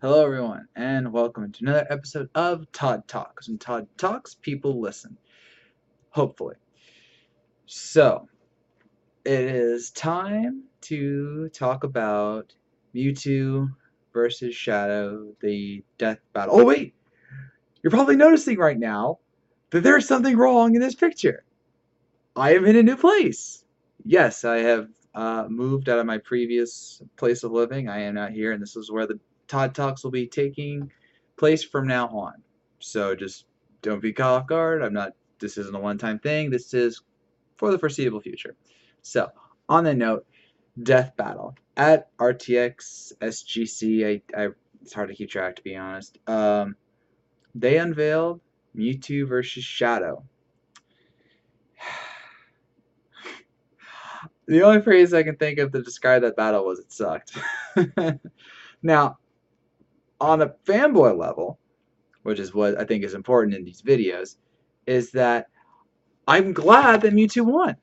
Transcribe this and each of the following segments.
Hello, everyone, and welcome to another episode of Todd Talks. When Todd talks, people listen. Hopefully. So, it is time to talk about Mewtwo versus Shadow, the death battle. Oh, wait! You're probably noticing right now that there's something wrong in this picture. I am in a new place. Yes, I have moved out of my previous place of living. I am not here, and this is where the Todd Talks will be taking place from now on. So just don't be caught off guard. I'm not. This isn't a one-time thing. This is for the foreseeable future. So on the note, Death Battle at RTX SGC. It's hard to keep track, to be honest. They unveiled Mewtwo versus Shadow. The only phrase I can think of to describe that battle was it sucked. Now, on a fanboy level, which is what I think is important in these videos, is that I'm glad that Mewtwo won.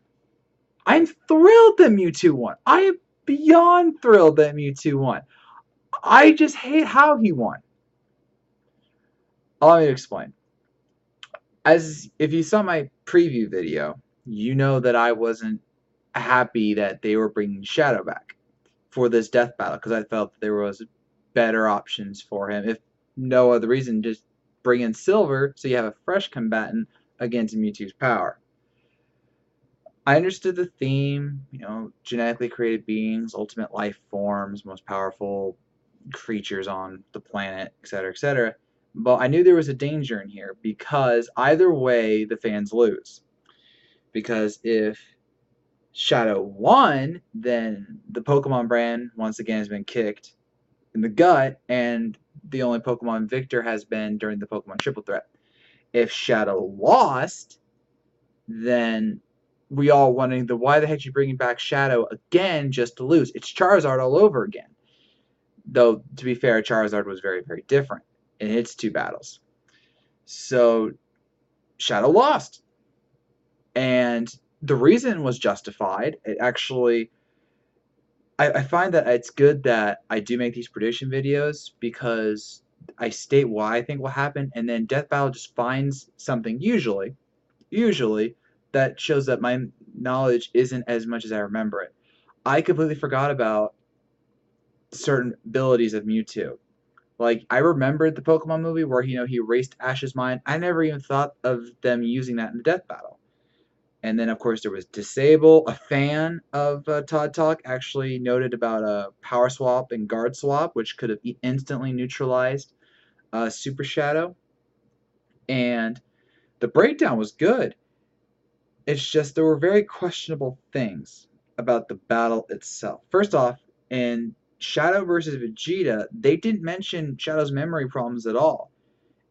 I'm thrilled that Mewtwo won. I am beyond thrilled that Mewtwo won. I just hate how he won. Allow me to explain. As if you saw my preview video, you know that I wasn't happy that they were bringing Shadow back for this death battle because I felt that there was better options for him. If no other reason, just bring in Silver so you have a fresh combatant against Mewtwo's power. I understood the theme, genetically created beings, ultimate life forms, most powerful creatures on the planet, etc., etc. But I knew there was a danger in here because either way, the fans lose. Because if Shadow won, then the Pokemon brand once again has been kicked in the gut, and the only Pokemon victor has been during the Pokemon Triple Threat. If Shadow lost, then we all wondering why the heck you bringing back Shadow again just to lose? It's Charizard all over again. Though to be fair, Charizard was very, very different in its two battles. So Shadow lost, and the reason was justified. It actually I find that it's good that I do make these prediction videos because I state why I think will happen, and then Death Battle just finds something usually that shows that my knowledge isn't as much as I remember it. I completely forgot about certain abilities of Mewtwo. Like I remembered the Pokemon movie where he erased Ash's mind. I never even thought of them using that in the Death Battle. And then, of course, there was Disable. A fan of Todd Talk actually noted about a Power Swap and Guard Swap, which could have instantly neutralized Super Shadow. And the breakdown was good. It's just there were very questionable things about the battle itself. First off, in Shadow versus Vegeta, they didn't mention Shadow's memory problems at all.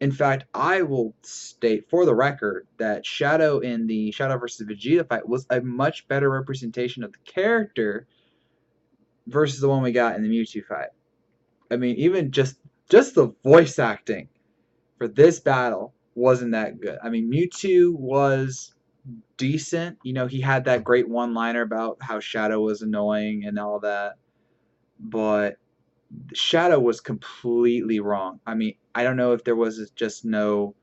In fact, I will state for the record that Shadow in the Shadow versus Vegeta fight was a much better representation of the character versus the one we got in the Mewtwo fight. I mean, even just the voice acting for this battle wasn't that good. I mean, Mewtwo was decent. He had that great one-liner about how Shadow was annoying and all that, but Shadow was completely wrong. I mean, I don't know if there was just no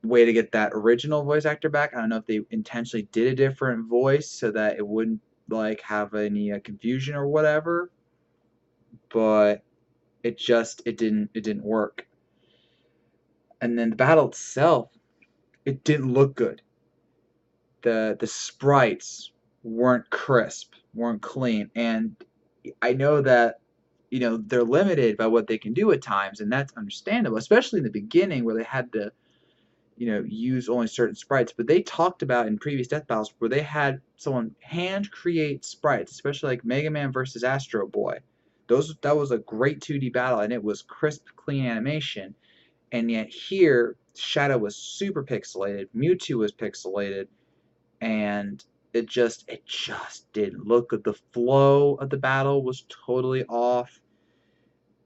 way to get that original voice actor back. I don't know if they intentionally did a different voice so that it wouldn't like have any confusion or whatever, but it didn't work. And then the battle itself, it didn't look good. The sprites weren't crisp, weren't clean, and I know that they're limited by what they can do at times, and that's understandable, especially in the beginning where they had to use only certain sprites. But they talked about in previous death battles where they had someone hand create sprites, especially like Mega Man versus Astro Boy. That was a great 2D battle, and it was crisp, clean animation. And yet here, Shadow was super pixelated, Mewtwo was pixelated, and it just didn't look good. The flow of the battle was totally off.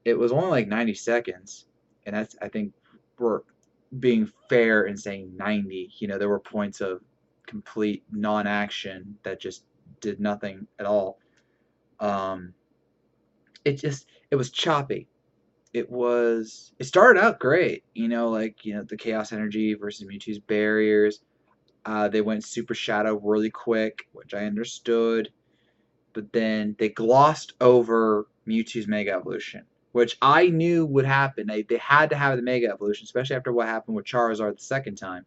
It was only like 90 seconds, and that's I think we're being fair in saying 90. There were points of complete non-action that just did nothing at all. Um, it was choppy. it started out great, like the Chaos Energy versus Mewtwo's barriers. They went Super Shadow really quick, which I understood, but then they glossed over Mewtwo's Mega Evolution, which I knew would happen. They had to have the Mega Evolution, especially after what happened with Charizard the second time.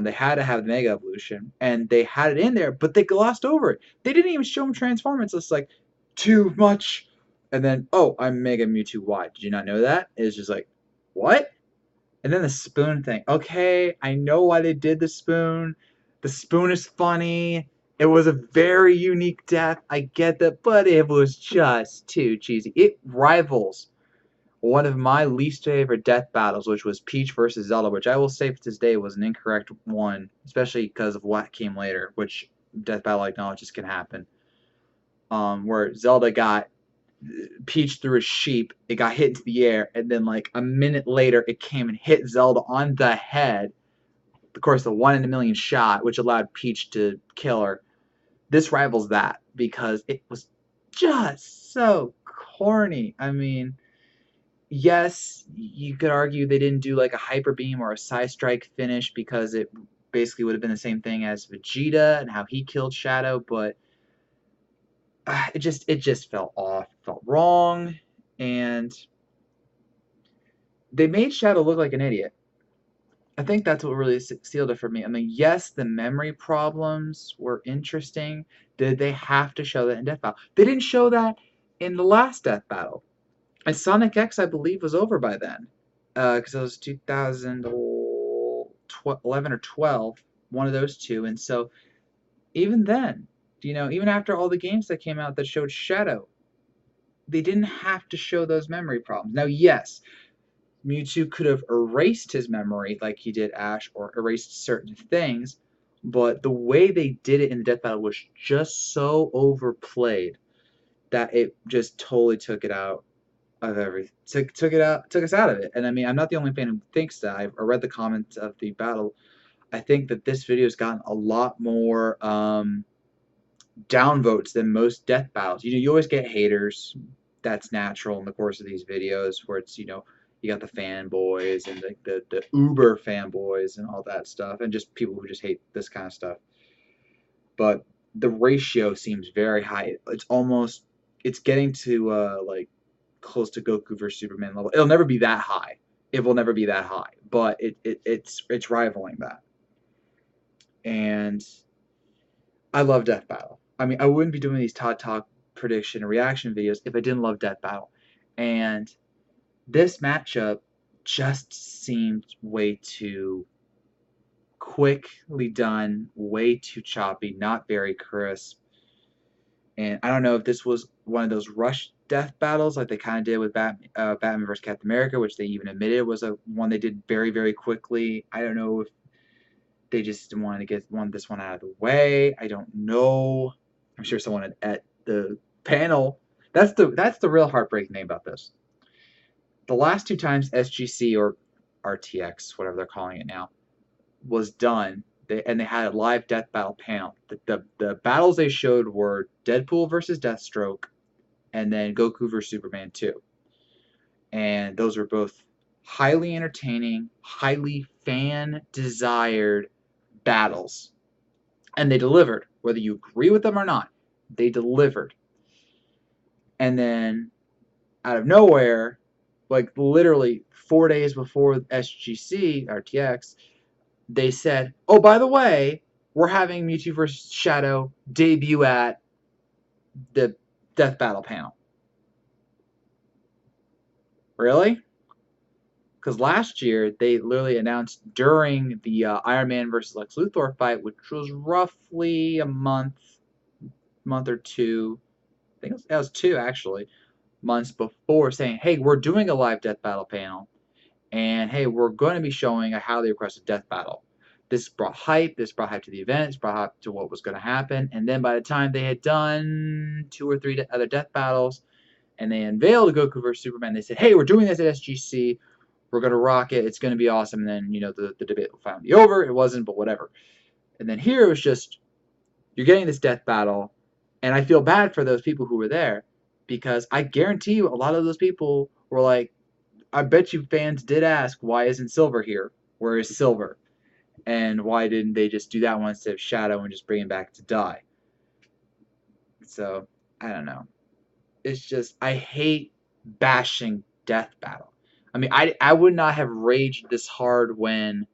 They had to have the Mega Evolution, and they had it in there, but they glossed over it. They didn't even show him transform. It's just like, too much. And then, oh, I'm Mega Mewtwo. Why? Did you not know that? It's just like, what? And then the spoon thing. Okay, I know why they did the spoon. The spoon is funny. It was a very unique death. I get that, but it was just too cheesy. It rivals one of my least favorite death battles, which was Peach versus Zelda, which I will say to this day was an incorrect one, especially because of what came later, which death battle acknowledges can happen. Where Zelda got Peach through a sheep, it got hit into the air, and then like a minute later, it came and hit Zelda on the head. Of course, the 1 in a million shot, which allowed Peach to kill her. This rivals that because it was just so corny. I mean, yes, you could argue they didn't do like a Hyper Beam or a Psy Strike finish because it basically would have been the same thing as Vegeta and how he killed Shadow, but it just felt off, felt wrong, and they made Shadow look like an idiot. I think that's what really sealed it for me. I mean, yes, the memory problems were interesting. Did they have to show that in Death Battle? They didn't show that in the last Death Battle. And Sonic X, I believe, was over by then. Because it was 2011 or 12, one of those two. And so even then, even after all the games that came out that showed Shadow, they didn't have to show those memory problems. Now, yes, Mewtwo could have erased his memory like he did Ash or erased certain things, but the way they did it in the death battle was just so overplayed that it just totally took it out of everything. Took us out of it. And I mean, I'm not the only fan who thinks that. I read the comments of the battle. I think that this video has gotten a lot more downvotes than most death battles. You always get haters. That's natural in the course of these videos where it's, you got the fanboys and the uber fanboys and all that stuff, and just people who just hate this kind of stuff. But the ratio seems very high. It's getting to like close to Goku versus Superman level. It'll never be that high. It will never be that high, but it's rivaling that. And I love Death Battle. I mean, I wouldn't be doing these Todd Talk prediction and reaction videos if I didn't love Death Battle. And this matchup just seemed way too quickly done, way too choppy, not very crisp. And I don't know if this was one of those rush death battles like they kind of did with Batman vs. Captain America, which they even admitted was one they did very, very quickly. I don't know if they just wanted to get this one out of the way. I don't know. I'm sure someone at the panel. That's the real heartbreaking thing about this. The last two times SGC or RTX, whatever they're calling it now, was done, they had a live death battle panel. The battles they showed were Deadpool versus Deathstroke, and then Goku versus Superman 2. And those were both highly entertaining, highly fan-desired battles. And they delivered. Whether you agree with them or not, they delivered. And then, out of nowhere, like literally 4 days before SGC, RTX, they said, oh, by the way, we're having Mewtwo vs. Shadow debut at the Death Battle panel. Really? Because last year, they literally announced during the Iron Man vs. Lex Luthor fight, which was roughly a month or two. I think it was 2, actually, months before, saying, hey, we're doing a live Death Battle panel. And, hey, we're going to be showing a highly requested Death Battle. This brought hype. This brought hype to the event. This brought hype to what was going to happen. And then by the time they had done 2 or 3 other death battles, and they unveiled Goku vs. Superman, they said, hey, we're doing this at SGC. We're going to rock it. It's going to be awesome. And then, the debate will finally be over. It wasn't, but whatever. And then here it was just, you're getting this death battle. And I feel bad for those people who were there because I guarantee you a lot of those people were like, I bet you fans did ask, why isn't Silver here? Where is Silver? And why didn't they just do that one instead of Shadow and just bring him back to die? So, I don't know. It's just, I hate bashing Death Battle. I mean, I would not have raged this hard when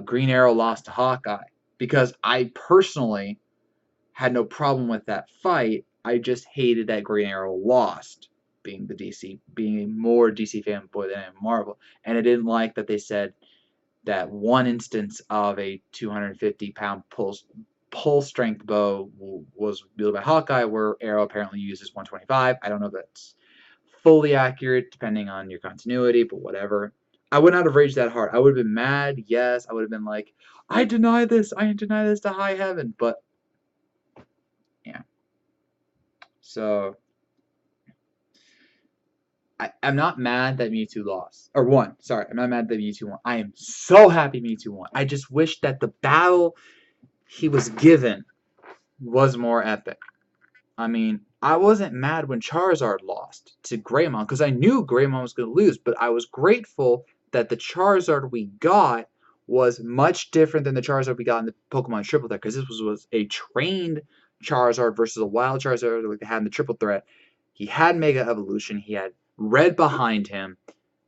Green Arrow lost to Hawkeye, because I personally had no problem with that fight. I just hated that Green Arrow lost, being a more DC fanboy than I am Marvel, and I didn't like that they said that one instance of a 250-pound pull strength bow was wielded by Hawkeye, where Arrow apparently uses 125. I don't know if that's fully accurate, depending on your continuity, but whatever. I would not have raged that hard. I would have been mad, yes. I would have been like, I deny this to high heaven. But, yeah. So, I'm not mad that Mewtwo lost. Or won. Sorry, I'm not mad that Mewtwo won. I am so happy Mewtwo won. I just wish that the battle he was given was more epic. I mean, I wasn't mad when Charizard lost to Greymon, because I knew Greymon was going to lose, but I was grateful that the Charizard we got was much different than the Charizard we got in the Pokemon Triple Threat, because this was a trained Charizard versus a wild Charizard like they had in the Triple Threat. He had Mega Evolution, he had Red behind him,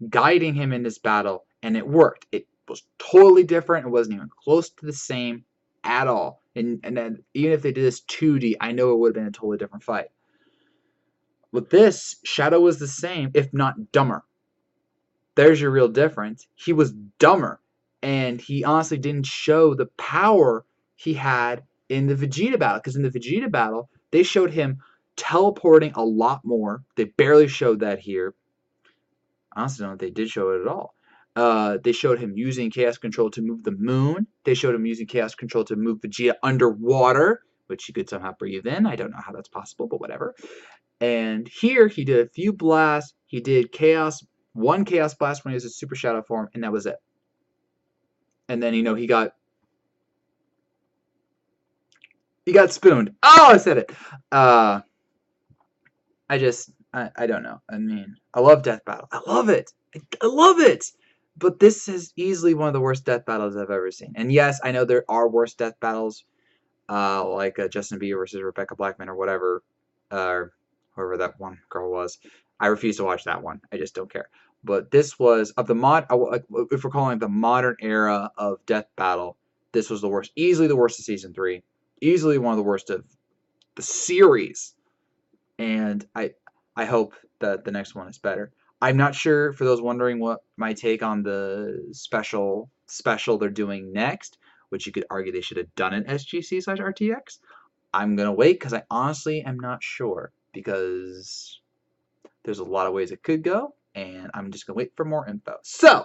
guiding him in this battle, and it worked. It was totally different. It wasn't even close to the same at all. And then even if they did this 2D, I know it would have been a totally different fight. With this, Shadow was the same, if not dumber. There's your real difference. He was dumber, and he honestly didn't show the power he had in the Vegeta battle. Because in the Vegeta battle, they showed him teleporting a lot more. They barely showed that here. I honestly don't know if they did show it at all. They showed him using Chaos Control to move the moon. They showed him using Chaos Control to move Vegeta underwater, which he could somehow breathe in. I don't know how that's possible, but whatever. And here he did a few blasts. He did one Chaos Blast when he was a Super Shadow form, and that was it. And then, he got spooned. Oh, I said it. I don't know. I mean, I love Death Battle. I love it. I love it. But this is easily one of the worst death battles I've ever seen. And yes, I know there are worse death battles, like Justin Bieber versus Rebecca Blackman or whatever, whoever that one girl was. I refuse to watch that one. I just don't care. But this was of the if we're calling it the modern era of death battle, this was the worst. Easily the worst of season 3. Easily one of the worst of the series. And I hope that the next one is better. I'm not sure, for those wondering, what my take on the special they're doing next, which you could argue they should have done an SGC/RTX. I'm going to wait because I honestly am not sure, because there's a lot of ways it could go, and I'm just going to wait for more info. So,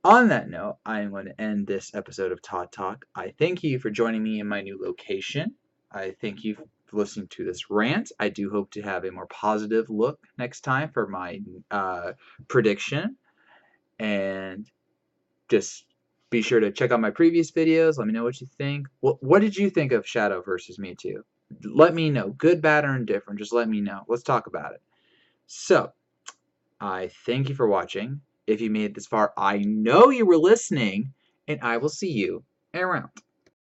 on that note, I am going to end this episode of Todd Talk. I thank you for joining me in my new location. I thank you for listening to this rant. I do hope to have a more positive look next time for my prediction. And just be sure to check out my previous videos. Let me know what you think. What did you think of Shadow versus Mewtwo? Let me know. Good, bad, or indifferent. Just let me know. Let's talk about it. So, I thank you for watching. If you made it this far, I know you were listening, and I will see you around.